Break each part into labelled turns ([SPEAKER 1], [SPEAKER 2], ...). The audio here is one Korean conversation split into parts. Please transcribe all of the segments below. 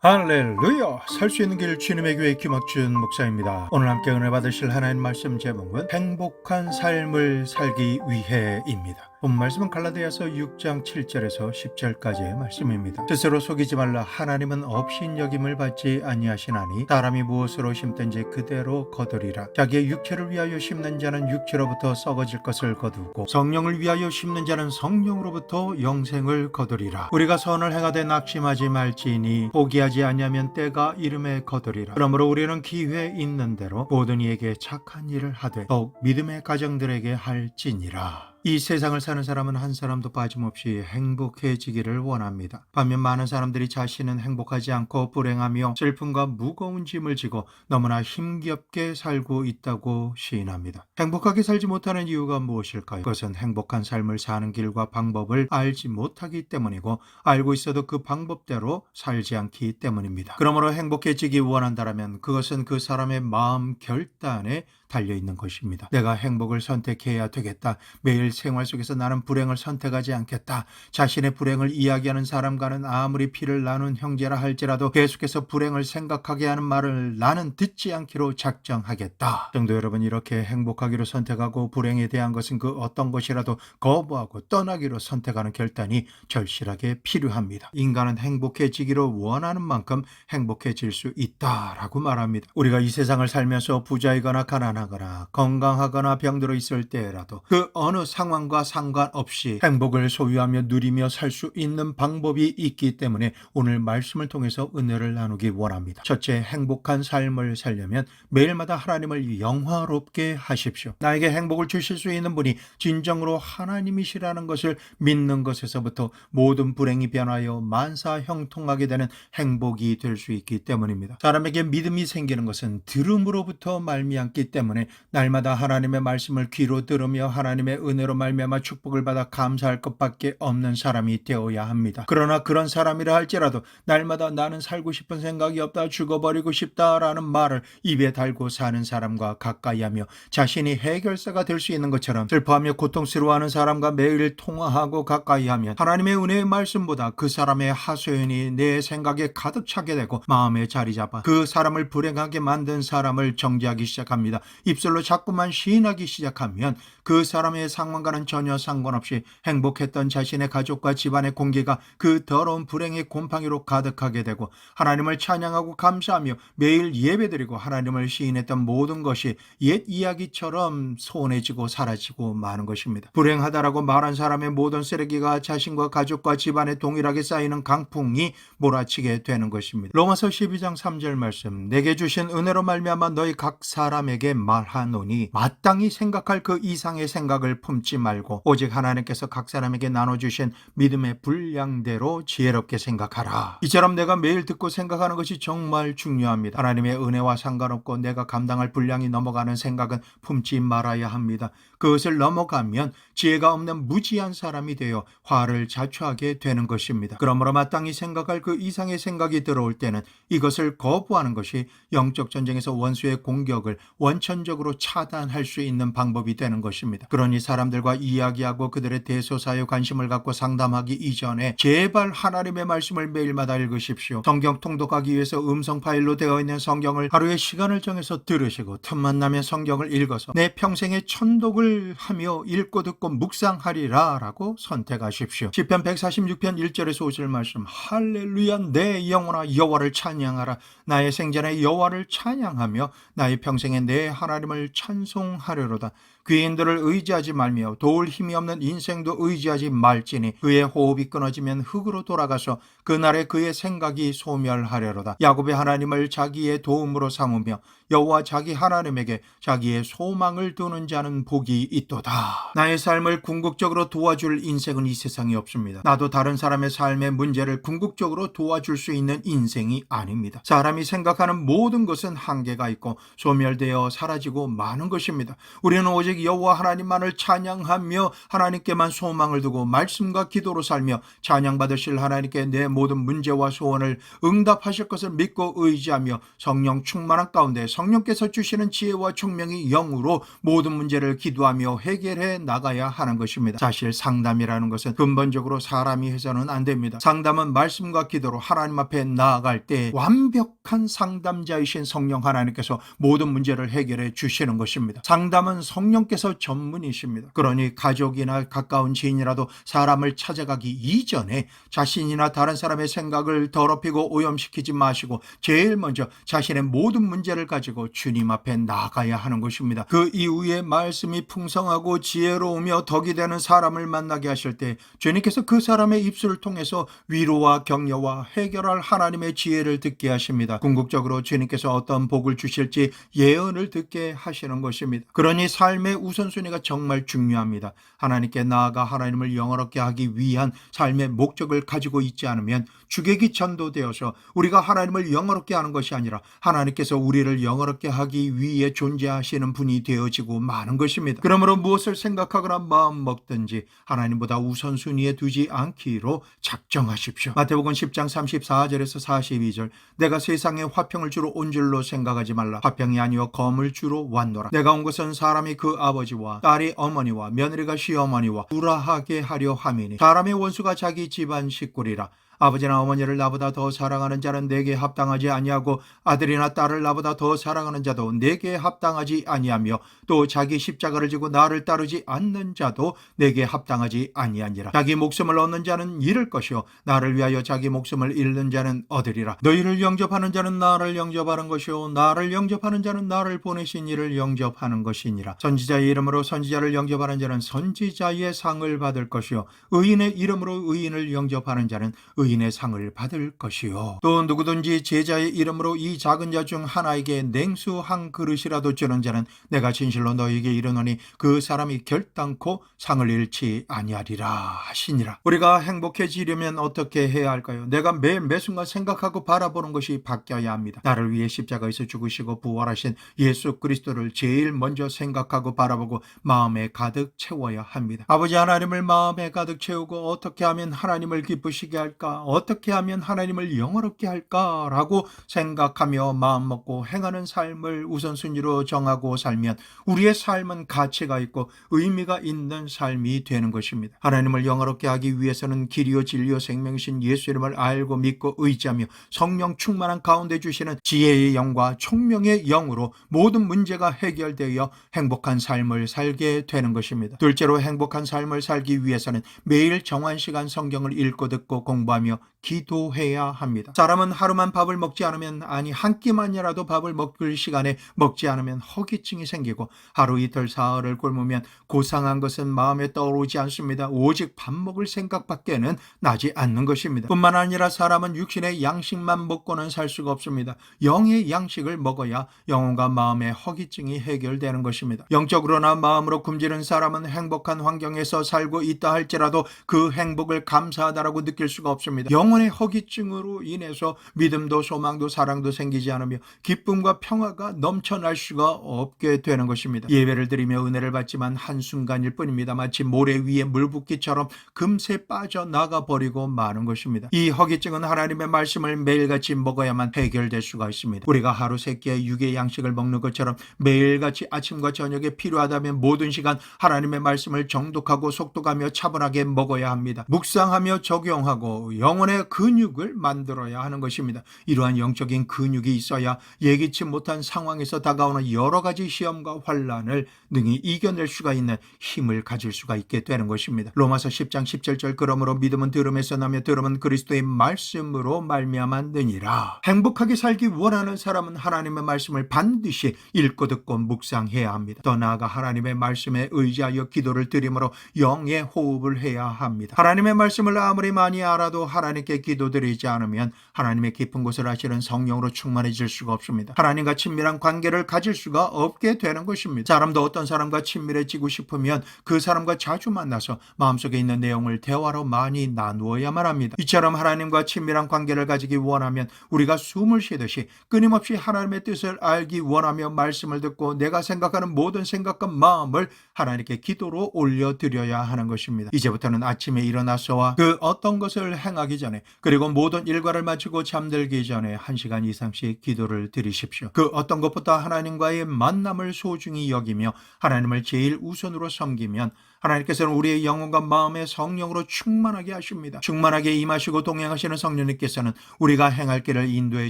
[SPEAKER 1] 할렐루야! 살 수 있는 길 주님의 교회 김학준 목사입니다. 오늘 함께 은혜 받으실 하나님 말씀 제목은 행복한 삶을 살기 위해입니다. 본 말씀은 갈라디아서 6장 7절에서 10절까지의 말씀입니다. 스스로 속이지 말라. 하나님은 업신여김을 받지 아니하시나니 사람이 무엇으로 심든지 그대로 거두리라. 자기의 육체를 위하여 심는 자는 육체로부터 썩어질 것을 거두고 성령을 위하여 심는 자는 성령으로부터 영생을 거두리라. 우리가 선을 행하되 낙심하지 말지니 포기하지 아니하면 때가 이름에 거두리라. 그러므로 우리는 기회 있는 대로 모든 이에게 착한 일을 하되 더욱 믿음의 가정들에게 할지니라. 이 세상을 사는 사람은 한 사람도 빠짐없이 행복해지기를 원합니다. 반면 많은 사람들이 자신은 행복하지 않고 불행하며 슬픔과 무거운 짐을 지고 너무나 힘겹게 살고 있다고 시인합니다. 행복하게 살지 못하는 이유가 무엇일까요? 그것은 행복한 삶을 사는 길과 방법을 알지 못하기 때문이고 알고 있어도 그 방법대로 살지 않기 때문입니다. 그러므로 행복해지기 원한다면 그것은 그 사람의 마음 결단에 달려있는 것입니다. 내가 행복을 선택해야 되겠다. 매일 생활 속에서 나는 불행을 선택하지 않겠다. 자신의 불행을 이야기하는 사람과는 아무리 피를 나눈 형제라 할지라도 계속해서 불행을 생각하게 하는 말을 나는 듣지 않기로 작정하겠다. 성도 여러분, 이렇게 행복하기로 선택하고 불행에 대한 것은 그 어떤 것이라도 거부하고 떠나기로 선택하는 결단이 절실하게 필요합니다. 인간은 행복해지기를 원하는 만큼 행복해질 수 있다라고 말합니다. 우리가 이 세상을 살면서 부자이거나 가난하거나 건강하거나 병들어 있을 때라도 그 어느 상황과 상관없이 행복을 소유하며 누리며 살 수 있는 방법이 있기 때문에 오늘 말씀을 통해서 은혜를 나누기 원합니다. 첫째, 행복한 삶을 살려면 매일마다 하나님을 영화롭게 하십시오. 나에게 행복을 주실 수 있는 분이 진정으로 하나님이시라는 것을 믿는 것에서부터 모든 불행이 변하여 만사형통하게 되는 행복이 될 수 있기 때문입니다. 사람에게 믿음이 생기는 것은 들음으로부터 말미암기 때문에 날마다 하나님의 말씀을 귀로 들으며 하나님의 은혜로 말미암아 축복을 받아 감사할 것밖에 없는 사람이 되어야 합니다. 그러나 그런 사람이라 할지라도 날마다 나는 살고 싶은 생각이 없다, 죽어버리고 싶다라는 말을 입에 달고 사는 사람과 가까이하며 자신이 해결사가 될 수 있는 것처럼 슬퍼하며 고통스러워하는 사람과 매일 통화하고 가까이하면 하나님의 은혜의 말씀보다 그 사람의 하소연이 내 생각에 가득 차게 되고 마음에 자리 잡아 그 사람을 불행하게 만든 사람을 정죄하기 시작합니다. 입술로 자꾸만 시인하기 시작하면 그 사람의 상황과는 전혀 상관없이 행복했던 자신의 가족과 집안의 공기가 그 더러운 불행의 곰팡이로 가득하게 되고 하나님을 찬양하고 감사하며 매일 예배드리고 하나님을 시인했던 모든 것이 옛 이야기처럼 소원해지고 사라지고 마는 것입니다. 불행하다라고 말한 사람의 모든 쓰레기가 자신과 가족과 집안에 동일하게 쌓이는 강풍이 몰아치게 되는 것입니다. 로마서 12장 3절 말씀, 내게 주신 은혜로 말미암아 너희 각 사람에게 말하노니 마땅히 생각할 그 이상의 생각을 품지 말고 오직 하나님께서 각 사람에게 나눠주신 믿음의 분량대로 지혜롭게 생각하라. 이처럼 내가 매일 듣고 생각하는 것이 정말 중요합니다. 하나님의 은혜와 상관없고 내가 감당할 분량이 넘어가는 생각은 품지 말아야 합니다. 그것을 넘어가면 지혜가 없는 무지한 사람이 되어 화를 자초하게 되는 것입니다. 그러므로 마땅히 생각할 그 이상의 생각이 들어올 때는 이것을 거부하는 것이 영적 전쟁에서 원수의 공격을 원천적으로 차단할 수 있는 방법이 되는 것입니다. 그러니 사람들과 이야기하고 그들의 대소사에 관심을 갖고 상담하기 이전에 제발 하나님의 말씀을 매일마다 읽으십시오. 성경 통독하기 위해서 음성 파일로 되어 있는 성경을 하루에 시간을 정해서 들으시고 틈만 나면 성경을 읽어서 내 평생의 천독을 하며 읽고 듣고 묵상하리라 라고 선택하십시오. 시편 146편 1절에서 5절 말씀, 할렐루야, 내 영혼아 여호와를 찬양하라. 나의 생전에 여호와를 찬양하며 나의 평생에 내 하나님을 찬송하려로다. 귀인들을 의지하지 말며 도울 힘이 없는 인생도 의지하지 말지니 그의 호흡이 끊어지면 흙으로 돌아가서 그날에 그의 생각이 소멸하려로다. 야곱의 하나님을 자기의 도움으로 삼으며 여호와 자기 하나님에게 자기의 소망을 두는 자는 복이 있도다. 나의 삶을 궁극적으로 도와줄 인생은 이 세상에 없습니다. 나도 다른 사람의 삶의 문제를 궁극적으로 도와줄 수 있는 인생이 아닙니다. 사람이 생각하는 모든 것은 한계가 있고 소멸되어 사라지고 마는 것입니다. 우리는 오직 오직 여호와 하나님만을 찬양하며 하나님께만 소망을 두고 말씀과 기도로 살며 찬양받으실 하나님께 내 모든 문제와 소원을 응답하실 것을 믿고 의지하며 성령 충만한 가운데 성령께서 주시는 지혜와 총명이 영으로 모든 문제를 기도하며 해결해 나가야 하는 것입니다. 사실 상담이라는 것은 근본적으로 사람이 해서는 안 됩니다. 상담은 말씀과 기도로 하나님 앞에 나아갈 때 완벽한 상담자이신 성령 하나님께서 모든 문제를 해결해 주시는 것입니다. 상담은 성령께서 전문이십니다. 그러니 가족이나 가까운 지인이라도 사람을 찾아가기 이전에 자신이나 다른 사람의 생각을 더럽히고 오염시키지 마시고 제일 먼저 자신의 모든 문제를 가지고 주님 앞에 나가야 하는 것입니다. 그 이후에 말씀이 풍성하고 지혜로우며 덕이 되는 사람을 만나게 하실 때 주님께서 그 사람의 입술을 통해서 위로와 격려와 해결할 하나님의 지혜를 듣게 하십니다. 궁극적으로 주님께서 어떤 복을 주실지 예언을 듣게 하시는 것입니다. 그러니 삶의 우선순위가 정말 중요합니다. 하나님께 나아가 하나님을 영화롭게 하기 위한 삶의 목적을 가지고 있지 않으면 주객이 전도되어서 우리가 하나님을 영화롭게 하는 것이 아니라 하나님께서 우리를 영화롭게 하기 위해 존재하시는 분이 되어지고 마는 것입니다. 그러므로 무엇을 생각하거나 마음 먹든지 하나님보다 우선순위에 두지 않기로 작정하십시오. 마태복음 10장 34절에서 42절 내가 세상에 화평을 주러 온 줄로 생각하지 말라. 화평이 아니요 검을 주러 왔노라. 내가 온 것은 사람이 그 아버지와 딸이 어머니와 며느리가 시어머니와 불화하게 하려 함이니 사람의 원수가 자기 집안 식구리라. 아버지나 어머니를 나보다 더 사랑하는 자는 내게 합당하지 아니하고 아들이나 딸을 나보다 더 사랑하는 자도 내게 합당하지 아니하며 또 자기 십자가를 지고 나를 따르지 않는 자도 내게 합당하지 아니하니라. 자기 목숨을 얻는 자는 잃을 것이요 나를 위하여 자기 목숨을 잃는 자는 얻으리라. 너희를 영접하는 자는 나를 영접하는 것이요 나를 영접하는 자는 나를 보내신 이를 영접하는 것이니라. 선지자의 이름으로 선지자를 영접하는 자는 선지자의 상을 받을 것이요 의인의 이름으로 의인을 영접하는 자는 의인의 상을 받을 것이요 또 누구든지 제자의 이름으로 이 작은 자 중 하나에게 냉수 한 그릇이라도 주는 자는 내가 진실로 너희에게 이르노니 그 사람이 결단코 상을 잃지 아니하리라 하시니라. 우리가 행복해지려면 어떻게 해야 할까요? 내가 매 순간 생각하고 바라보는 것이 바뀌어야 합니다. 나를 위해 십자가에서 죽으시고 부활하신 예수 그리스도를 제일 먼저 생각하고 바라보고 마음에 가득 채워야 합니다. 아버지 하나님을 마음에 가득 채우고 어떻게 하면 하나님을 기쁘시게 할까? 어떻게 하면 하나님을 영화롭게 할까라고 생각하며 마음먹고 행하는 삶을 우선순위로 정하고 살면 우리의 삶은 가치가 있고 의미가 있는 삶이 되는 것입니다. 하나님을 영화롭게 하기 위해서는 길이요 진리요 생명이신 예수 이름을 알고 믿고 의지하며 성령 충만한 가운데 주시는 지혜의 영과 총명의 영으로 모든 문제가 해결되어 행복한 삶을 살게 되는 것입니다. 둘째로 행복한 삶을 살기 위해서는 매일 정한 시간 성경을 읽고 듣고 공부하며 기도해야 합니다. 사람은 하루만 밥을 먹지 않으면 아니 한 끼만이라도 밥을 먹을 시간에 먹지 않으면 허기증이 생기고 하루 이틀 사흘을 굶으면 고상한 것은 마음에 떠오르지 않습니다. 오직 밥 먹을 생각밖에는 나지 않는 것입니다. 뿐만 아니라 사람은 육신의 양식만 먹고는 살 수가 없습니다. 영의 양식을 먹어야 영혼과 마음의 허기증이 해결되는 것입니다. 영적으로나 마음으로 굶주린 사람은 행복한 환경에서 살고 있다 할지라도 그 행복을 감사하다라고 느낄 수가 없습니다. 영혼의 허기증으로 인해서 믿음도 소망도 사랑도 생기지 않으며 기쁨과 평화가 넘쳐날 수가 없게 되는 것입니다. 예배를 드리며 은혜를 받지만 한순간일 뿐입니다. 마치 모래 위에 물 붓기처럼 금세 빠져나가 버리고 마는 것입니다. 이 허기증은 하나님의 말씀을 매일같이 먹어야만 해결될 수가 있습니다. 우리가 하루 세 끼의 육의 양식을 먹는 것처럼 매일같이 아침과 저녁에 필요하다면 모든 시간 하나님의 말씀을 정독하고 속독하며 차분하게 먹어야 합니다. 묵상하며 적용하고 영혼의 근육을 만들어야 하는 것입니다. 이러한 영적인 근육이 있어야 예기치 못한 상황에서 다가오는 여러 가지 시험과 환난을 능히 이겨낼 수가 있는 힘을 가질 수가 있게 되는 것입니다. 로마서 10장 17절 그러므로 믿음은 들음에서 나며 들음은 그리스도의 말씀으로 말미암았느니라. 행복하게 살기 원하는 사람은 하나님의 말씀을 반드시 읽고 듣고 묵상해야 합니다. 더 나아가 하나님의 말씀에 의지하여 기도를 드림으로 영의 호흡을 해야 합니다. 하나님의 말씀을 아무리 많이 알아도 하나님께 기도드리지 않으면 하나님의 깊은 곳을 아시는 성령으로 충만해질 수가 없습니다. 하나님과 친밀한 관계를 가질 수가 없게 되는 것입니다. 사람도 어떤 사람과 친밀해지고 싶으면 그 사람과 자주 만나서 마음속에 있는 내용을 대화로 많이 나누어야만 합니다. 이처럼 하나님과 친밀한 관계를 가지기 원하면 우리가 숨을 쉬듯이 끊임없이 하나님의 뜻을 알기 원하며 말씀을 듣고 내가 생각하는 모든 생각과 마음을 하나님께 기도로 올려드려야 하는 것입니다. 이제부터는 아침에 일어나서와 그 어떤 것을 행하기 전에 그리고 모든 일과를 마치고 잠들기 전에 1시간 이상씩 기도를 드리십시오. 그 어떤 것보다 하나님과의 만남을 소중히 여기며 하나님을 제일 우선으로 섬기면 하나님께서는 우리의 영혼과 마음의 성령으로 충만하게 하십니다. 충만하게 임하시고 동행하시는 성령님께서는 우리가 행할 길을 인도해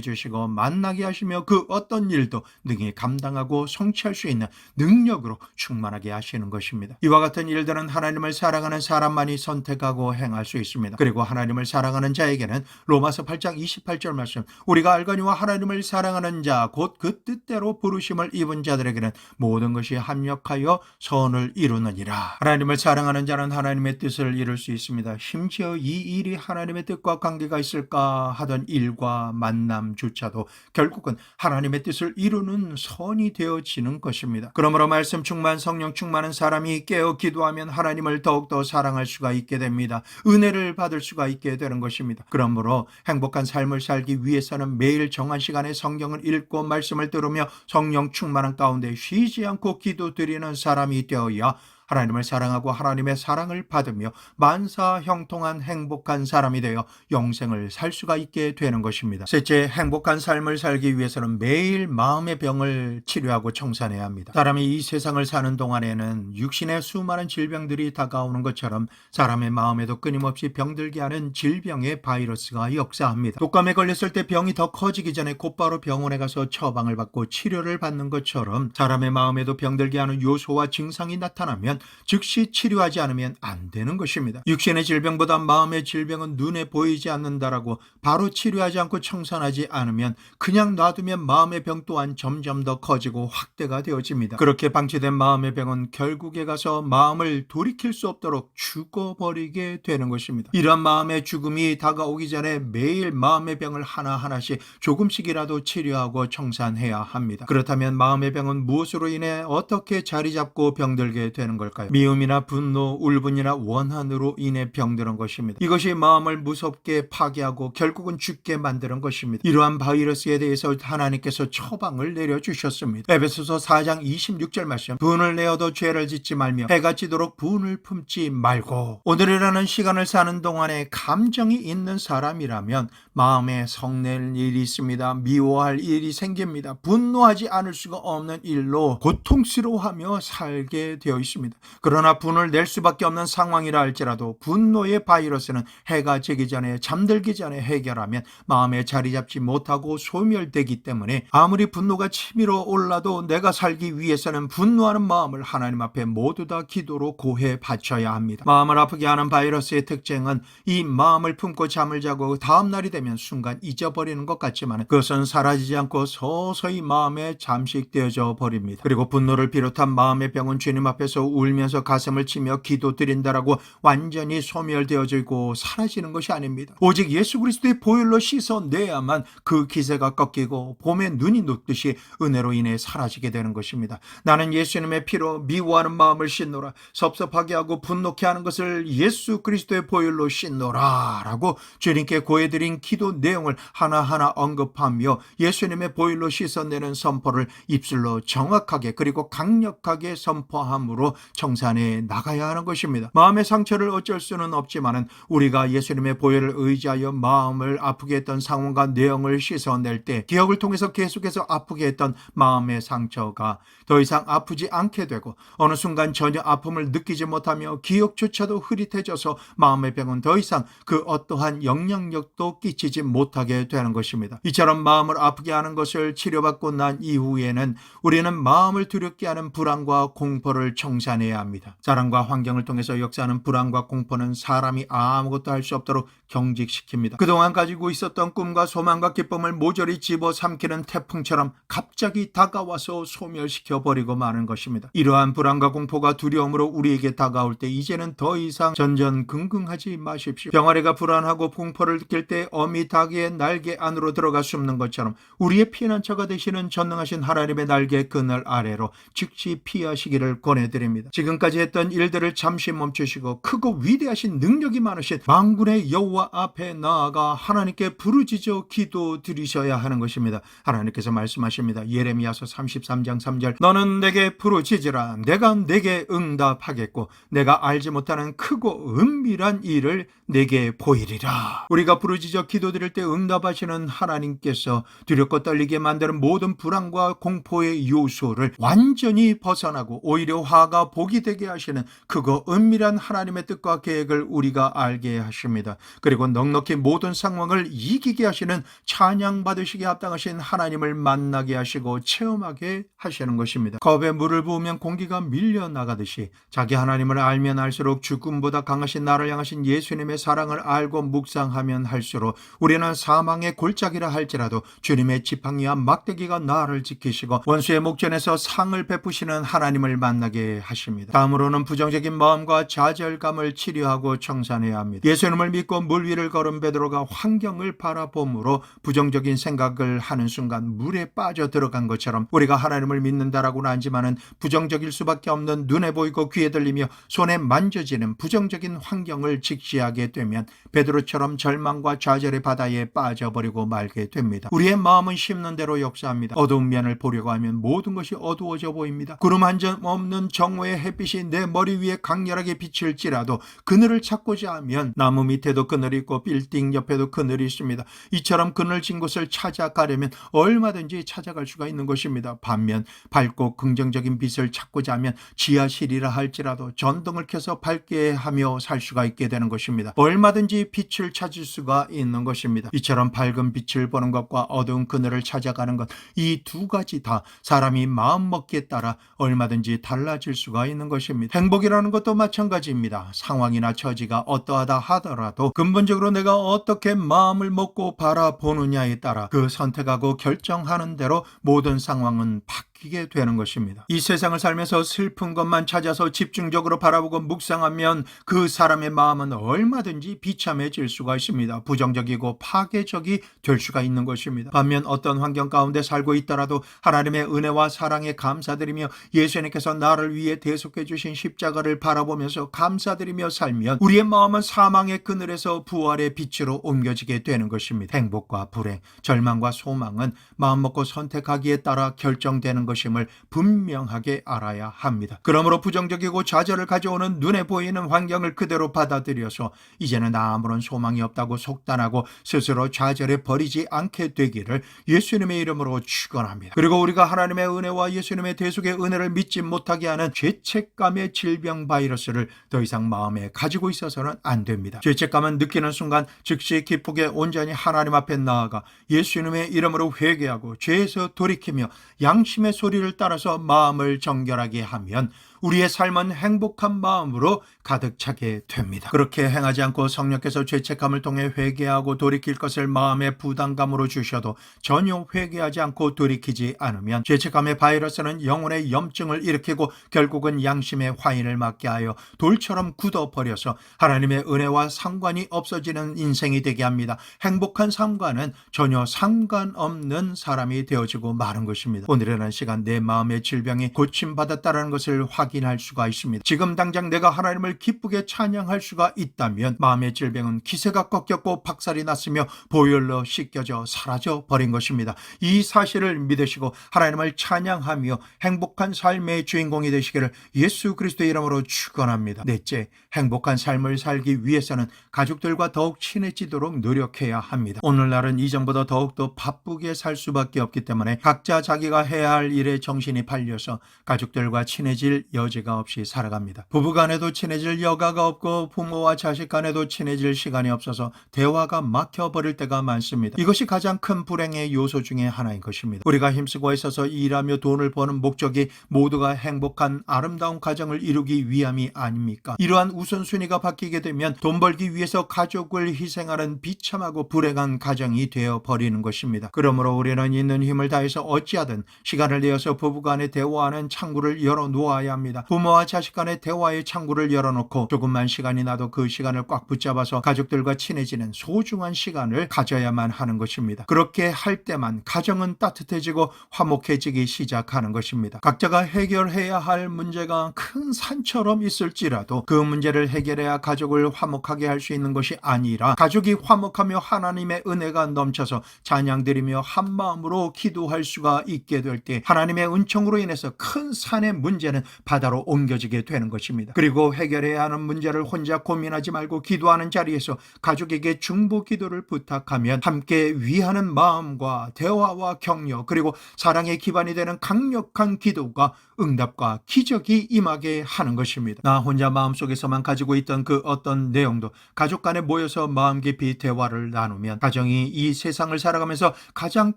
[SPEAKER 1] 주시고 만나게 하시며 그 어떤 일도 능히 감당하고 성취할 수 있는 능력으로 충만하게 하시는 것입니다. 이와 같은 일들은 하나님을 사랑하는 사람만이 선택하고 행할 수 있습니다. 그리고 하나님을 사랑하는 자에게는 로마서 8장 28절 말씀, 우리가 알거니와 하나님을 사랑하는 자 곧 그 뜻대로 부르심을 입은 자들에게는 모든 것이 합력하여 선을 이루느니라. 하나님을 사랑하는 자는 하나님의 뜻을 이룰 수 있습니다. 심지어 이 일이 하나님의 뜻과 관계가 있을까 하던 일과 만남조차도 결국은 하나님의 뜻을 이루는 선이 되어지는 것입니다. 그러므로 말씀 충만, 성령 충만한 사람이 깨어 기도하면 하나님을 더욱더 사랑할 수가 있게 됩니다. 은혜를 받을 수가 있게 되는 것입니다. 그러므로 행복한 삶을 살기 위해서는 매일 정한 시간에 성경을 읽고 말씀을 들으며 성령 충만한 가운데 쉬지 않고 기도드리는 사람이 되어야 하나님을 사랑하고 하나님의 사랑을 받으며 만사 형통한 행복한 사람이 되어 영생을 살 수가 있게 되는 것입니다. 셋째, 행복한 삶을 살기 위해서는 매일 마음의 병을 치료하고 청산해야 합니다. 사람이 이 세상을 사는 동안에는 육신의 수많은 질병들이 다가오는 것처럼 사람의 마음에도 끊임없이 병들게 하는 질병의 바이러스가 역사합니다. 독감에 걸렸을 때 병이 더 커지기 전에 곧바로 병원에 가서 처방을 받고 치료를 받는 것처럼 사람의 마음에도 병들게 하는 요소와 증상이 나타나면 즉시 치료하지 않으면 안 되는 것입니다. 육신의 질병보다 마음의 질병은 눈에 보이지 않는다라고 바로 치료하지 않고 청산하지 않으면 그냥 놔두면 마음의 병 또한 점점 더 커지고 확대가 되어집니다. 그렇게 방치된 마음의 병은 결국에 가서 마음을 돌이킬 수 없도록 죽어버리게 되는 것입니다. 이런 마음의 죽음이 다가오기 전에 매일 마음의 병을 하나하나씩 조금씩이라도 치료하고 청산해야 합니다. 그렇다면 마음의 병은 무엇으로 인해 어떻게 자리 잡고 병들게 되는 걸까요? 미움이나 분노, 울분이나 원한으로 인해 병드는 것입니다. 이것이 마음을 무섭게 파괴하고 결국은 죽게 만드는 것입니다. 이러한 바이러스에 대해서 하나님께서 처방을 내려주셨습니다. 에베소서 4장 26절 말씀, 분을 내어도 죄를 짓지 말며 해가 지도록 분을 품지 말고. 오늘이라는 시간을 사는 동안에 감정이 있는 사람이라면 마음에 성낼 일이 있습니다. 미워할 일이 생깁니다. 분노하지 않을 수가 없는 일로 고통스러워하며 살게 되어 있습니다. 그러나 분을 낼 수밖에 없는 상황이라 할지라도 분노의 바이러스는 해가 지기 전에 잠들기 전에 해결하면 마음에 자리 잡지 못하고 소멸되기 때문에 아무리 분노가 치밀어 올라도 내가 살기 위해서는 분노하는 마음을 하나님 앞에 모두 다 기도로 고해 바쳐야 합니다. 마음을 아프게 하는 바이러스의 특징은 이 마음을 품고 잠을 자고 다음 날이 되면 순간 잊어버리는 것 같지만 그것은 사라지지 않고 서서히 마음에 잠식되어져 버립니다. 그리고 분노를 비롯한 마음의 병은 주님 앞에서 울면서 가슴을 치며 기도드린다라고 완전히 소멸되어지고 사라지는 것이 아닙니다. 오직 예수 그리스도의 보혈로 씻어내야만 그 기세가 꺾이고 봄에 눈이 녹듯이 은혜로 인해 사라지게 되는 것입니다. 나는 예수님의 피로 미워하는 마음을 씻노라, 섭섭하게 하고 분노케 하는 것을 예수 그리스도의 보혈로 씻노라 라고 주님께 고해드린 기도 내용을 하나하나 언급하며 예수님의 보혈로 씻어내는 선포를 입술로 정확하게 그리고 강력하게 선포함으로 청산해 나가야 하는 것입니다. 마음의 상처를 어쩔 수는 없지만 우리가 예수님의 보혈을 의지하여 마음을 아프게 했던 상황과 내용을 씻어낼 때 기억을 통해서 계속해서 아프게 했던 마음의 상처가 더 이상 아프지 않게 되고 어느 순간 전혀 아픔을 느끼지 못하며 기억조차도 흐릿해져서 마음의 병은 더 이상 그 어떠한 영향력도 끼치지 부딪히지 못하게 되는 것입니다. 이처럼 마음을 아프게 하는 것을 치료받고 난 이후에는 우리는 마음을 두렵게 하는 불안과 공포를 청산해야 합니다. 자랑과 환경을 통해서 역사하는 불안과 공포는 사람이 아무것도 할 수 없도록 경직시킵니다. 그동안 가지고 있었던 꿈과 소망과 기쁨을 모조리 집어삼키는 태풍처럼 갑자기 다가와서 소멸시켜 버리고 마는 것입니다. 이러한 불안과 공포가 두려움으로 우리에게 다가올 때 이제는 더 이상 전전긍긍하지 마십시오. 병아리가 불안하고 공포를 느낄 때 어미 닭의 날개 안으로 들어가 숨는 것처럼 우리의 피난처가 되시는 전능하신 하나님의 날개 그늘 아래로 즉시 피하시기를 권해드립니다. 지금까지 했던 일들을 잠시 멈추시고 크고 위대하신 능력이 많으신 만군의 여호와 앞에 나아가 하나님께 부르짖어 기도드리셔야 하는 것입니다. 하나님께서 말씀하십니다. 예레미야서 33장 3절 너는 내게 부르짖으라 내가 내게 응답하겠고 내가 알지 못하는 크고 은밀한 일을 내게 보이리라. 우리가 부르짖어 기도드릴 때 응답하시는 하나님께서 두렵고 떨리게 만드는 모든 불안과 공포의 요소를 완전히 벗어나고 오히려 화가 복이 되게 하시는 그거 은밀한 하나님의 뜻과 계획을 우리가 알게 하십니다. 그리고 넉넉히 모든 상황을 이기게 하시는 찬양받으시기에 합당하신 하나님을 만나게 하시고 체험하게 하시는 것입니다. 컵에 물을 부으면 공기가 밀려나가듯이 자기 하나님을 알면 알수록 죽음보다 강하신 나를 향하신 예수님의 사랑을 알고 묵상하면 할수록 우리는 사망의 골짜기라 할지라도 주님의 지팡이와 막대기가 나를 지키시고 원수의 목전에서 상을 베푸시는 하나님을 만나게 하십니다. 다음으로는 부정적인 마음과 좌절감을 치료하고 청산해야 합니다. 예수님을 믿고 물 위를 걸은 베드로가 환경을 바라봄으로 부정적인 생각을 하는 순간 물에 빠져 들어간 것처럼 우리가 하나님을 믿는다라고는 하지만은 부정적일 수밖에 없는 눈에 보이고 귀에 들리며 손에 만져지는 부정적인 환경을 직시하게 되면 베드로처럼 절망과 좌절의 바다에 빠져버리고 말게 됩니다. 우리의 마음은 심는 대로 역사합니다. 어두운 면을 보려고 하면 모든 것이 어두워져 보입니다. 구름 한 점 없는 정오의 햇빛이 내 머리 위에 강렬하게 비칠지라도 그늘을 찾고자 하면 나무 밑에도 그늘이 있고 빌딩 옆에도 그늘이 있습니다. 이처럼 그늘진 곳을 찾아가려면 얼마든지 찾아갈 수가 있는 것입니다. 반면 밝고 긍정적인 빛을 찾고자 하면 지하실이라 할지라도 전등을 켜서 밝게 하며 살 수가 있게 되는 것입니다. 얼마든지 빛을 찾을 수가 있는 것입니다. 이처럼 밝은 빛을 보는 것과 어두운 그늘을 찾아가는 것, 이 두 가지 다 사람이 마음먹기에 따라 얼마든지 달라질 수가 있는 것입니다. 행복이라는 것도 마찬가지입니다. 상황이나 처지가 어떠하다 하더라도 근본적으로 내가 어떻게 마음을 먹고 바라보느냐에 따라 그 선택하고 결정하는 대로 모든 상황은 바뀌게 되는 것입니다. 이 세상을 살면서 슬픈 것만 찾아서 집중적으로 바라보고 묵상하면 그 사람의 마음은 얼마든지 비참해질 수가 있습니다. 부정적이고 파괴적이 될 수가 있는 것입니다. 반면 어떤 환경 가운데 살고 있더라도 하나님의 은혜와 사랑에 감사드리며 예수님께서 나를 위해 대속해 주신 십자가를 바라보면서 감사드리며 살면 우리의 마음은 사망의 그늘에서 부활의 빛으로 옮겨지게 되는 것입니다. 행복과 불행, 절망과 소망은 마음먹고 선택하기에 따라 결정되는 것임을 분명하게 알아야 합니다. 그러므로 부정적이고 좌절을 가져오는 눈에 보이는 환경을 그대로 받아들여서 이제는 아무런 소망이 없다고 속단하고 스스로 좌절해 버리지 않게 되기를 예수님의 이름으로 축원합니다. 그리고 우리가 하나님의 은혜와 예수님의 대속의 은혜를 믿지 못하게 하는 죄책감의 질병 바이러스를 더 이상 마음에 가지고 있어서는 안 됩니다. 죄책감은 느끼는 순간 즉시 기쁘게 온전히 하나님 앞에 나아가 예수님의 이름으로 회개하고 죄에서 돌이키며 양심의 소리를 따라서 마음을 정결하게 하면 우리의 삶은 행복한 마음으로 가득 차게 됩니다. 그렇게 행하지 않고 성령께서 죄책감을 통해 회개하고 돌이킬 것을 마음의 부담감으로 주셔도 전혀 회개하지 않고 돌이키지 않으면 죄책감의 바이러스는 영혼의 염증을 일으키고 결국은 양심의 화인을 맞게 하여 돌처럼 굳어버려서 하나님의 은혜와 상관이 없어지는 인생이 되게 합니다. 행복한 삶과는 전혀 상관없는 사람이 되어지고 마는 것입니다. 오늘이라는 시간 내 마음의 질병이 고침받았다는 것을 확인할 수가 있습니다. 지금 당장 내가 하나님을 기쁘게 찬양할 수가 있다면 마음의 질병은 기세가 꺾였고 박살이 났으며 보혈로 씻겨져 사라져 버린 것입니다. 이 사실을 믿으시고 하나님을 찬양하며 행복한 삶의 주인공이 되시기를 예수 그리스도의 이름으로 축원합니다. 넷째, 행복한 삶을 살기 위해서는 가족들과 더욱 친해지도록 노력해야 합니다. 오늘날은 이전보다 더욱더 바쁘게 살 수밖에 없기 때문에 각자 자기가 해야 할 일에 정신이 팔려서 가족들과 친해질 여지가 없이 살아갑니다. 부부간에도 친해질 여가가 없고 부모와 자식 간에도 친해질 시간이 없어서 대화가 막혀버릴 때가 많습니다. 이것이 가장 큰 불행의 요소 중에 하나인 것입니다. 우리가 힘쓰고 있어서 일하며 돈을 버는 목적이 모두가 행복한 아름다운 가정을 이루기 위함이 아닙니까? 이러한 우선순위가 바뀌게 되면 돈 벌기 위해서 가족을 희생하는 비참하고 불행한 가정이 되어버리는 것입니다. 그러므로 우리는 있는 힘을 다해서 어찌하든 시간을 내어서 부부간의 대화하는 창구를 열어놓아야 합니다. 부모와 자식 간의 대화의 창구를 열어놓고 조금만 시간이 나도 그 시간을 꽉 붙잡아서 가족들과 친해지는 소중한 시간을 가져야만 하는 것입니다. 그렇게 할 때만 가정은 따뜻해지고 화목해지기 시작하는 것입니다. 각자가 해결해야 할 문제가 큰 산처럼 있을지라도 그 문제를 해결해야 가족을 화목하게 할 수 있는 것이 아니라 가족이 화목하며 하나님의 은혜가 넘쳐서 찬양드리며 한마음으로 기도할 수가 있게 될 때 하나님의 은총으로 인해서 큰 산의 문제는 바다로 옮겨지게 되는 것입니다. 그리고 해결해야 하는 문제를 혼자 고민하지 말고 기도하는 자리에서 가족에게 중보 기도를 부탁하면 함께 위하는 마음과 대화와 격려 그리고 사랑의 기반이 되는 강력한 기도가 응답과 기적이 임하게 하는 것입니다. 나 혼자 마음속에서만 가지고 있던 그 어떤 내용도 가족 간에 모여서 마음 깊이 대화를 나누면 가정이 이 세상을 살아가면서 가장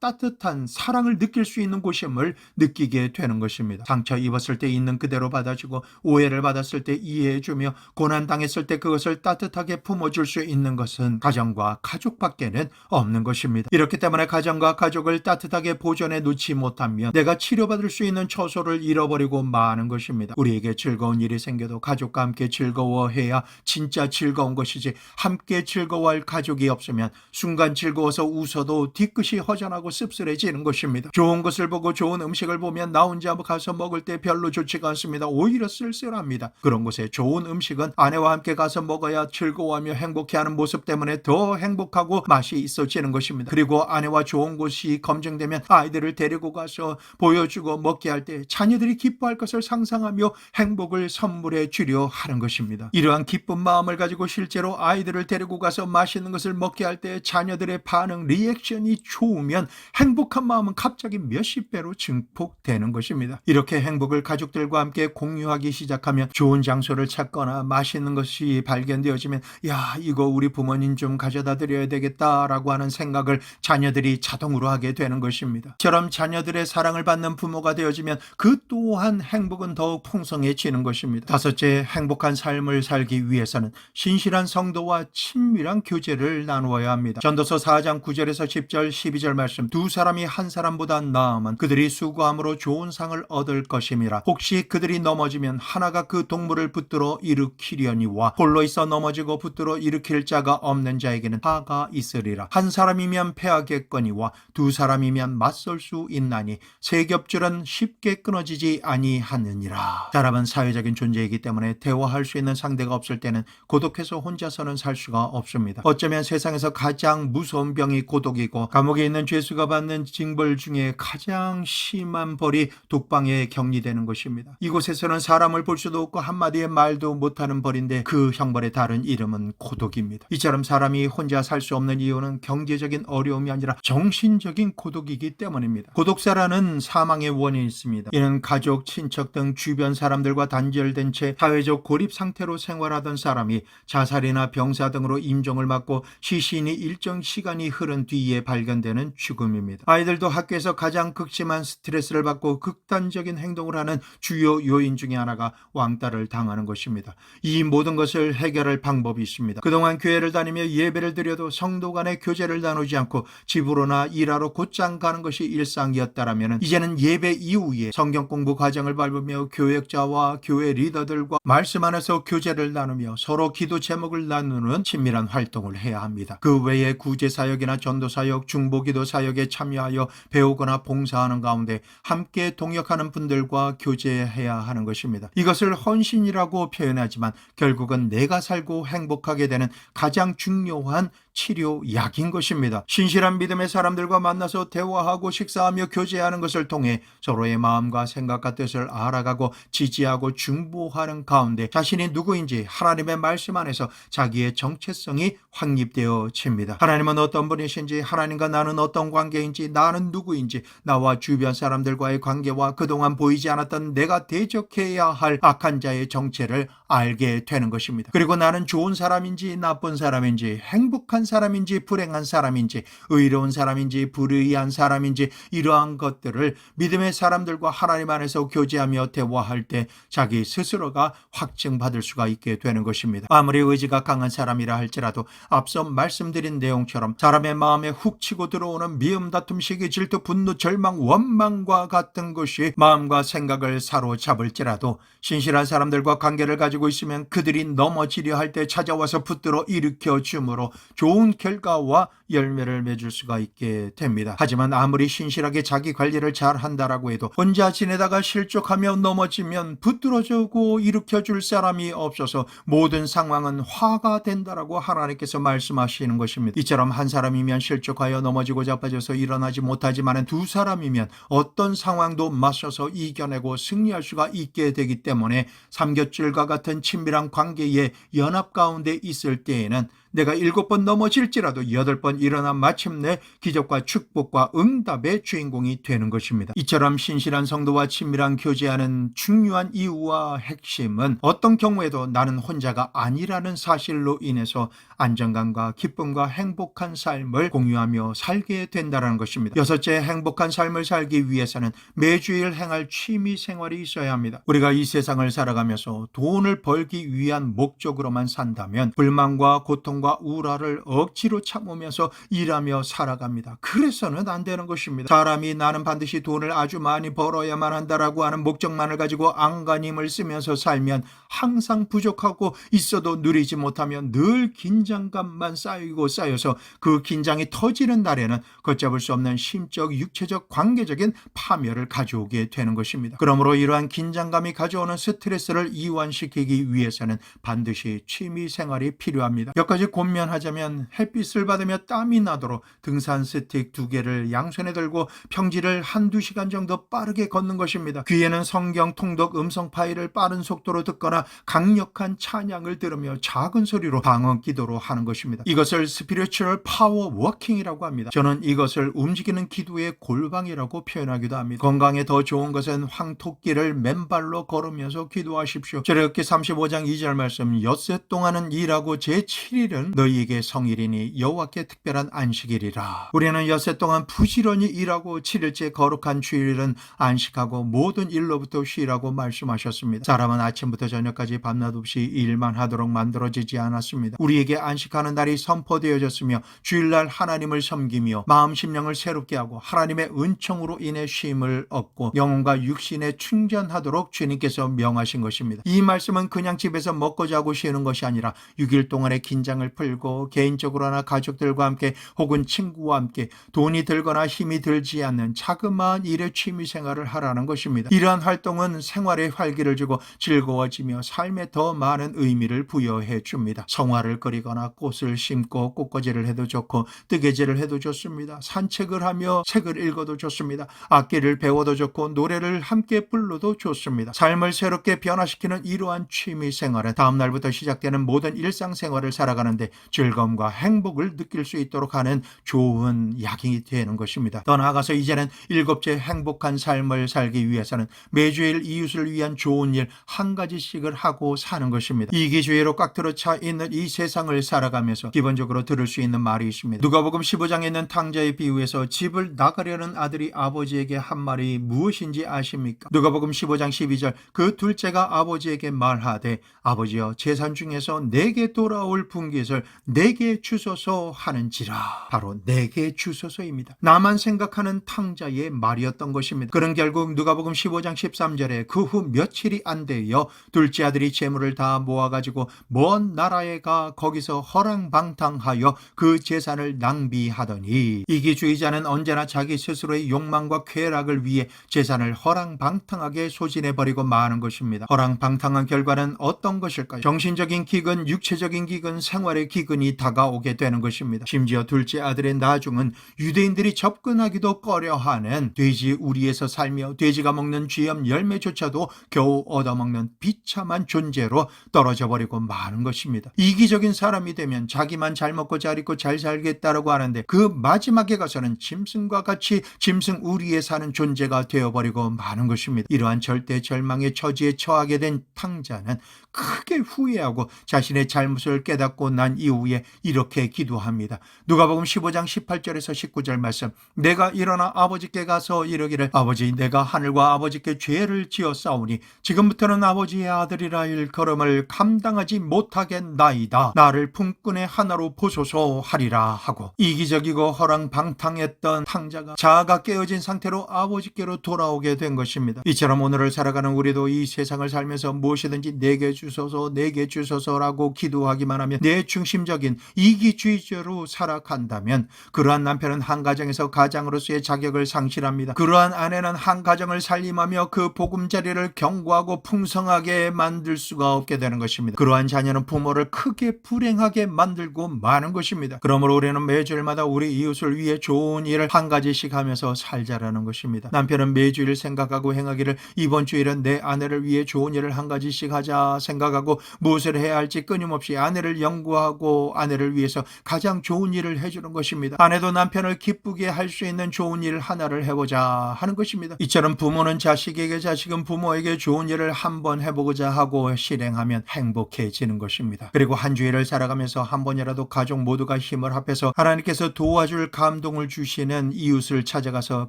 [SPEAKER 1] 따뜻한 사랑을 느낄 수 있는 곳임을 느끼게 되는 것입니다. 상처 입었을 때 있는 그대로 받아주고 오해를 받았을 때 이해해주며 고난당했을 때 그것을 따뜻하게 품어줄 수 있는 것은 가정과 가족밖에는 없는 것입니다. 이렇기 때문에 가정과 가족을 따뜻하게 보존해 놓지 못하면 내가 치료받을 수 있는 처소를 잃어버리고 마는 것입니다. 우리에게 즐거운 일이 생겨도 가족과 함께 즐거워해야 진짜 즐거운 것이지 함께 즐거워할 가족이 없으면 순간 즐거워서 웃어도 뒤끝이 허전하고 씁쓸해지는 것입니다. 좋은 것을 보고 좋은 음식을 보면 나 혼자 가서 먹을 때 별로 좋지가 않습니다. 오히려 쓸쓸합니다. 그런 곳에 좋은 음식은 아내와 함께 가서 먹어야 즐거워하며 행복해하는 모습 때문에 더 행복하고 맛이 있어지는 것입니다. 그리고 아내와 좋은 곳이 검증되면 아이들을 데리고 가서 보여주고 먹게 할 때 자녀들이 기뻐할 것을 상상하며 행복을 선물해 주려 하는 것입니다. 이러한 기쁜 마음을 가지고 실제로 아이들을 데리고 가서 맛있는 것을 먹게 할 때 자녀들의 반응, 리액션이 좋으면 행복한 마음은 갑자기 몇십 배로 증폭되는 것입니다. 이렇게 행복을 가족들과 함께 공유하기 시작하면 좋은 장소를 찾거나 맛있는 것이 발견되어지면 야, 이거 우리 부모님 좀 가져다 드려야 되겠다라고 하는 생각을 자녀들이 자동으로 하게 되는 것입니다. 저런 자녀들의 사랑을 받는 부모가 되어지면 그 또한 행복은 더욱 풍성해지는 것입니다. 다섯째, 행복한 삶을 살기 위해서는 신실한 성도와 친밀한 교제를 나누어야 합니다. 전도서 4장 9절에서 10절 12절 말씀, 두 사람이 한 사람보다 나으면 그들이 수고함으로 좋은 상을 얻을 것임이라. 혹시 그들이 넘어지면 하나가 그 동물을 붙들어 일으키려니와 홀로 있어 넘어지고 붙들어 일으킬 자가 없는 자에게는 화가 있으리라. 한 사람이면 패하겠거니와 두 사람이면 맞설 수 있나니 세 겹줄은 쉽게 끊어지지 아니하느니라. 사람은 사회적인 존재이기 때문에 대화할 수 있는 상대가 없을 때는 고독해서 혼자서는 살 수가 없습니다. 어쩌면 세상에서 가장 무서운 병이 고독이고 감옥에 있는 죄수가 받는 징벌 중에 가장 심한 벌이 독방에 격리되는 것입니다. 이곳에서는 사람을 볼 수도 없고 한마디의 말도 못하는 벌인데 그 형벌의 다른 이름은 고독입니다. 이처럼 사람이 혼자 살 수 없는 이유는 경제적인 어려움이 아니라 정신적인 고독이기 때문입니다. 고독사라는 사망의 원인이 있습니다. 이는 가족, 친척 등 주변 사람들과 단절된 채 사회적 고립 상태로 생활하던 사람이 자살이나 병사 등으로 임종을 맞고 시신이 일정 시간이 흐른 뒤에 발견되는 죽음입니다. 아이들도 학교에서 가장 극심한 스트레스를 받고 극단적인 행동을 하는 주요 요인 중에 하나가 왕따를 당하는 것입니다. 이 모든 것을 해결할 방법이 있습니다. 그동안 교회를 다니며 예배를 드려도 성도 간의 교제를 나누지 않고 집으로나 일하러 곧장 가는 것이 일상이었다라면 이제는 예배 이후에 성경 공부 과정을 밟으며 교역자와 교회 리더들과 말씀 안에서 교제를 나누며 서로 기도 제목을 나누는 친밀한 활동을 해야 합니다. 그 외에 구제사역이나 전도사역, 중보기도 사역에 참여하여 배우거나 봉사하는 가운데 함께 동역하는 분들과 교제해야 하는 것입니다. 이것을 헌신이라고 표현하지만 결국은 내가 살고 행복하게 되는 가장 중요한 치료약인 것입니다. 신실한 믿음의 사람들과 만나서 대화하고 식사하며 교제하는 것을 통해 서로의 마음과 생각과 뜻을 알아가고 지지하고 중보하는 가운데 자신이 누구인지 하나님의 말씀 안에서 자기의 정체성이 확립되어집니다. 하나님은 어떤 분이신지, 하나님과 나는 어떤 관계인지, 나는 누구인지, 나와 주변 사람들과의 관계와 그동안 보이지 않았던 내가 대적해야 할 악한 자의 정체를 알게 되는 것입니다. 그리고 나는 좋은 사람인지 나쁜 사람인지, 행복한 사람인지 불행한 사람인지, 의로운 사람인지 불의한 사람인지, 이러한 것들을 믿음의 사람들과 하나님 안에서 교제하며 대화할 때 자기 스스로가 확증받을 수가 있게 되는 것입니다. 아무리 의지가 강한 사람이라 할지라도 앞서 말씀드린 내용처럼 사람의 마음에 훅 치고 들어오는 미움, 다툼, 시기, 질투, 분노, 절망, 원망과 같은 것이 마음과 생각을 사로잡을지라도 신실한 사람들과 관계를 가지고 있으면 그들이 넘어지려 할 때 찾아와서 붙들어 일으켜 주므로 좋은 결과와 열매를 맺을 수가 있게 됩니다. 하지만 아무리 신실하게 자기 관리를 잘 한다라고 해도 혼자 지내다가 실족하며 넘어지면 붙들어주고 일으켜줄 사람이 없어서 모든 상황은 화가 된다라고 하나님께서 말씀하시는 것입니다. 이처럼 한 사람이면 실족하여 넘어지고 자빠져서 일어나지 못하지만 두 사람이면 어떤 상황도 맞서서 이겨내고 승리할 수가 있게 되기 때문에 삼겹줄과 같은 친밀한 관계의 연합 가운데 있을 때에는 내가 7번 넘어질지라도 8번 일어나 마침내 기적과 축복과 응답의 주인공이 되는 것입니다. 이처럼 신실한 성도와 친밀한 교제하는 중요한 이유와 핵심은 어떤 경우에도 나는 혼자가 아니라는 사실로 인해서 안정감과 기쁨과 행복한 삶을 공유하며 살게 된다는 것입니다. 여섯째, 행복한 삶을 살기 위해서는 매주일 행할 취미 생활이 있어야 합니다. 우리가 이 세상을 살아가면서 돈을 벌기 위한 목적으로만 산다면 불만과 고통과 우라를 억지로 참으면서 일하며 살아갑니다. 그래서는 안 되는 것입니다. 사람이 나는 반드시 돈을 아주 많이 벌어야만 한다라고 하는 목적만을 가지고 안간힘을 쓰면서 살면 항상 부족하고 있어도 누리지 못하면 늘 긴장감만 쌓여서 그 긴장이 터지는 날에는 걷잡을 수 없는 심적, 육체적, 관계적인 파멸을 가져오게 되는 것입니다. 그러므로 이러한 긴장감이 가져오는 스트레스를 이완시키기 위해서는 반드시 취미 생활이 필요합니다. 몇 가지 권면하자면 햇빛을 받으며 땀이 나도록 등산 스틱 2개를 양손에 들고 평지를 1-2시간 정도 빠르게 걷는 것입니다. 귀에는 성경 통독 음성 파일을 빠른 속도로 듣거나 강력한 찬양을 들으며 작은 소리로 방언 기도로 하는 것입니다. 이것을 스피리추얼 파워 워킹이라고 합니다. 저는 이것을 움직이는 기도의 골방이라고 표현하기도 합니다. 건강에 더 좋은 것은 황토끼를 맨발로 걸으면서 기도하십시오. 출애굽기 35장 2절 말씀, 엿새 동안은 일하고 제7일은 너희에게 성일이니 여호와께 특별한 안식일이라. 우리는 엿새 동안 부지런히 일하고 7일째 거룩한 주일은 안식하고 모든 일로부터 쉬라고 말씀하셨습니다. 사람은 아침부터 저녁까지 밤낮 없이 일만 하도록 만들어지지 않았습니다. 우리에게 안식하는 날이 선포되어졌으며 주일날 하나님을 섬기며 마음 심령을 새롭게 하고 하나님의 은총으로 인해 쉼을 얻고 영혼과 육신에 충전하도록 주님께서 명하신 것입니다. 이 말씀은 그냥 집에서 먹고 자고 쉬는 것이 아니라 6일 동안의 긴장을 풀고 개인적으로나 가족들과 함께 혹은 친구와 함께 돈이 들거나 힘이 들지 않는 자그마한 일의 취미 생활을 하라는 것입니다. 이러한 활동은 생활에 활기를 주고 즐거워지며 삶에 더 많은 의미를 부여해 줍니다. 성화를 그리거나 꽃을 심고 꽃꽂이를 해도 좋고 뜨개질을 해도 좋습니다. 산책을 하며 책을 읽어도 좋습니다. 악기를 배워도 좋고 노래를 함께 불러도 좋습니다. 삶을 새롭게 변화시키는 이러한 취미 생활은 다음 날부터 시작되는 모든 일상생활을 살아가는데 즐거움과 행복을 느낄 수 있도록 하는 좋은 약이 되는 것입니다. 더 나아가서 이제는 7째 행복한 삶을 살기 위해서는 매주일 이웃을 위한 좋은 일 한 가지씩을 하고 사는 것입니다. 이기주의로 꽉 들어차 있는 이 세상을 살아가면서 기본적으로 들을 수 있는 말이 있습니다. 누가복음 15장에 있는 탕자의 비유에서 집을 나가려는 아들이 아버지에게 한 말이 무엇인지 아십니까? 누가복음 15장 12절, 그 둘째가 아버지에게 말하되 아버지여 재산 중에서 내게 돌아올 분깃을 내게 주소서 하는지라. 바로 내게 주소서입니다. 나만 생각하는 탕자의 말이었던 것입니다. 그는 결국 누가복음 15장 13절에 그 후 며칠이 안 되어 둘째 아들이 재물을 다 모아가지고 먼 나라에 가 거기서 허랑방탕하여 그 재산을 낭비하더니, 이기주의자는 언제나 자기 스스로의 욕망과 쾌락을 위해 재산을 허랑방탕하게 소진해버리고 마는 것입니다. 허랑방탕한 결과는 어떤 것일까요? 정신적인 기근, 육체적인 기근, 생활 부활의 기근이 다가오게 되는 것입니다. 심지어 둘째 아들의 나중은 유대인들이 접근하기도 꺼려하는 돼지 우리에서 살며 돼지가 먹는 쥐염 열매조차도 겨우 얻어먹는 비참한 존재로 떨어져 버리고 마는 것입니다. 이기적인 사람이 되면 자기만 잘 먹고 잘 입고 잘 살겠다라고 하는데 그 마지막에 가서는 짐승과 같이 짐승 우리에 사는 존재가 되어버리고 마는 것입니다. 이러한 절대 절망의 처지에 처하게 된 탕자는 크게 후회하고 자신의 잘못을 깨닫고 난 이후에 이렇게 기도합니다. 누가복음 15장 18절에서 19절 말씀. 내가 일어나 아버지께 가서 이르기를 아버지 내가 하늘과 아버지께 죄를 지었사오니 지금부터는 아버지의 아들이라 일컬음을 감당하지 못하겠나이다. 나를 품꾼의 하나로 보소서 하리라 하고 이기적이고 허랑방탕했던 탕자가 자아가 깨어진 상태로 아버지께로 돌아오게 된 것입니다. 이처럼 오늘을 살아가는 우리도 이 세상을 살면서 무엇이든지 내게 주소서 내게 주소서라고 기도하기만 하면 내 중심적인 이기주의자로 살아간다면 그러한 남편은 한 가정에서 가장으로서의 자격을 상실합니다. 그러한 아내는 한 가정을 살림하며 그 보금자리를 견고하고 풍성하게 만들 수가 없게 되는 것입니다. 그러한 자녀는 부모를 크게 불행하게 만들고 마는 것입니다. 그러므로 우리는 매주일마다 우리 이웃을 위해 좋은 일을 한 가지씩 하면서 살자라는 것입니다. 남편은 매주일 생각하고 행하기를 이번 주일은 내 아내를 위해 좋은 일을 한 가지씩 하자 생각하고 무엇을 해야 할지 끊임없이 아내를 연구하고 아내를 위해서 가장 좋은 일을 해주는 것입니다. 아내도 남편을 기쁘게 할 수 있는 좋은 일 하나를 해보자 하는 것입니다. 이처럼 부모는 자식에게 자식은 부모에게 좋은 일을 한번 해보고자 하고 실행하면 행복해지는 것입니다. 그리고 한 주일을 살아가면서 한 번이라도 가족 모두가 힘을 합해서 하나님께서 도와줄 감동을 주시는 이웃을 찾아가서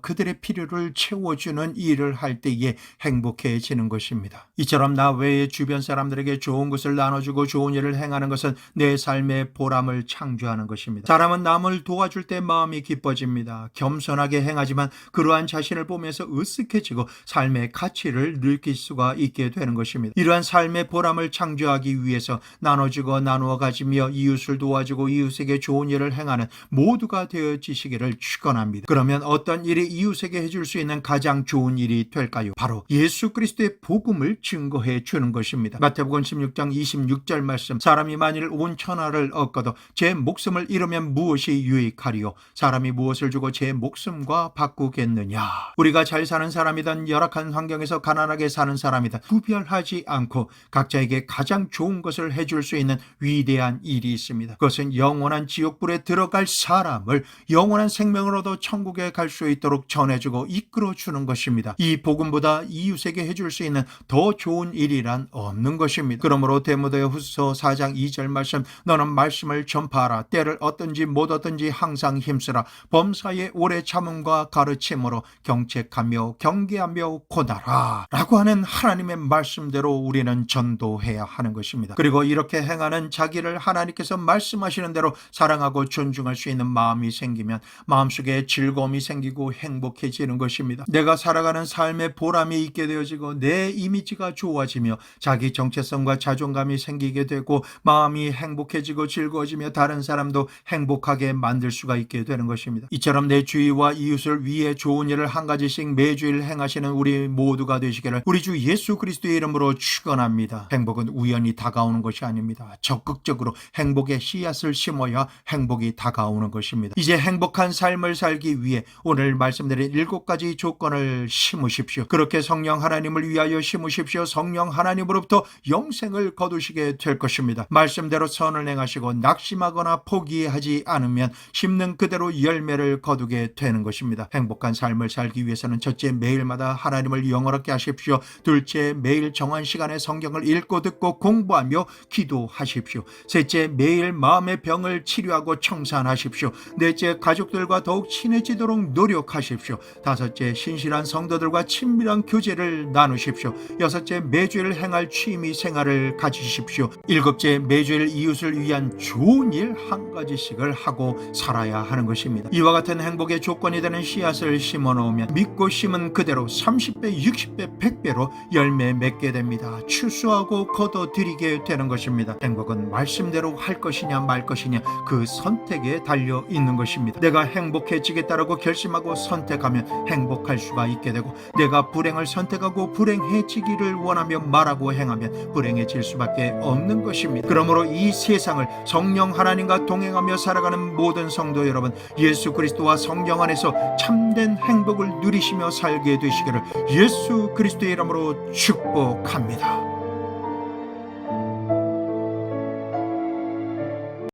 [SPEAKER 1] 그들의 필요를 채워주는 일을 할 때에 행복해지는 것입니다. 이처럼 나 외에 주변 사람들에게 좋은 것을 나눠주고 좋은 일을 행하는 것은 내 삶의 보람을 창조하는 것입니다. 사람은 남을 도와줄 때 마음이 기뻐집니다. 겸손하게 행하지만 그러한 자신을 보면서 으쓱해지고 삶의 가치를 느낄 수가 있게 되는 것입니다. 이러한 삶의 보람을 창조하기 위해서 나눠주고 나누어 가지며 이웃을 도와주고 이웃에게 좋은 일을 행하는 모두가 되어지시기를 축원합니다. 그러면 어떤 일이 이웃에게 해줄 수 있는 가장 좋은 일이 될까요? 바로 예수 그리스도의 복음을 증거해 주는 것입니다. 마태복음 16장 26절 말씀. 사람이 만일 온 천하를 얻고도 제 목숨을 잃으면 무엇이 유익하리요? 사람이 무엇을 주고 제 목숨과 바꾸겠느냐? 우리가 잘 사는 사람이든 열악한 환경에서 가난하게 사는 사람이든 구별하지 않고 각자에게 가장 좋은 것을 해줄 수 있는 위대한 일이 있습니다. 그것은 영원한 지옥불에 들어갈 사람을 영원한 생명을 얻어 천국에 갈 수 있도록 전해주고 이끌어주는 것입니다. 이 복음보다 이웃에게 해줄 수 있는 더 좋은 일이란 없는 것입니다. 그러므로 디모데후서 4장 2절 말씀. 너는 말씀을 전파하라. 때를 얻든지 못 얻든지 항상 힘쓰라. 범사에 오래 참음과 가르침으로 경책하며 경계하며 고나라 라고 하는 하나님의 말씀대로 우리는 전도해야 하는 것입니다. 그리고 이렇게 행하는 자기를 하나님께서 말씀하시는 대로 사랑하고 존중할 수 있는 마음이 생기면 마음속에 즐거움이 생기고 행복해지는 것입니다. 내가 살아가는 삶의 보람이 있게 되어지고 내 이미지가 좋아지며 자기 정체성과 자존감이 생기게 되고 마음이 행복해지고 즐거워지며 다른 사람도 행복하게 만들 수가 있게 되는 것입니다. 이처럼 내 주위와 이웃을 위해 좋은 일을 한 가지씩 매주일 행하시는 우리 모두가 되시기를 우리 주 예수 그리스도의 이름으로 축원합니다. 행복은 우연히 다가오는 것이 아닙니다. 적극적으로 행복의 씨앗을 심어야 행복이 다가오는 것입니다. 이제 행복한 삶을 살기 위해 오늘 말씀드린 7가지 조건을 심으십시오. 그렇게 성령 하나님을 위하여 심으십시오. 성령 하나님으로부터 영생을 거두시게 될 것입니다. 말씀대로 선을 행하시고 낙심하거나 포기하지 않으면 심는 그대로 열매를 거두게 되는 것입니다. 행복한 삶을 살기 위해서는 첫째, 매일마다 하나님을 영원하게 하십시오. 둘째, 매일 정한 시간에 성경을 읽고 듣고 공부하며 기도하십시오. 셋째, 매일 마음의 병을 치료하고 청산하십시오. 넷째, 가족들과 더욱 친해지도록 노력하십시오. 다섯째, 신실한 성도들과 친밀한 교제를 나누십시오. 여섯째, 매주일 행할 취미 생활을 가지십시오. 일곱째, 매주일 이웃을 위한 좋은 일 한 가지씩을 하고 살아야 하는 것입니다. 이와 같은 행복의 조건이 되는 씨앗을 심어 놓으면 믿고 심은 그대로 30배, 60배, 100배로 열매 맺게 됩니다. 추수하고 거둬들이게 되는 것입니다. 행복은 말씀대로 할 것이냐 말 것이냐 그 선택에 달려 있는 것입니다. 내가 행복해지겠다라고 결심하고 선택하면 행복할 수가 있게 되고, 내가 불행을 선택하고 불행해지기를 원하며 말하고 행하면 불행해질 수밖에 없는 것입니다. 그러므로 이 세상을 성령 하나님과 동행하며 살아가는 모든 성도 여러분, 예수 그리스도와 성령 안에서 참된 행복을 누리시며 살게 되시기를 예수 그리스도의 이름으로 축복합니다.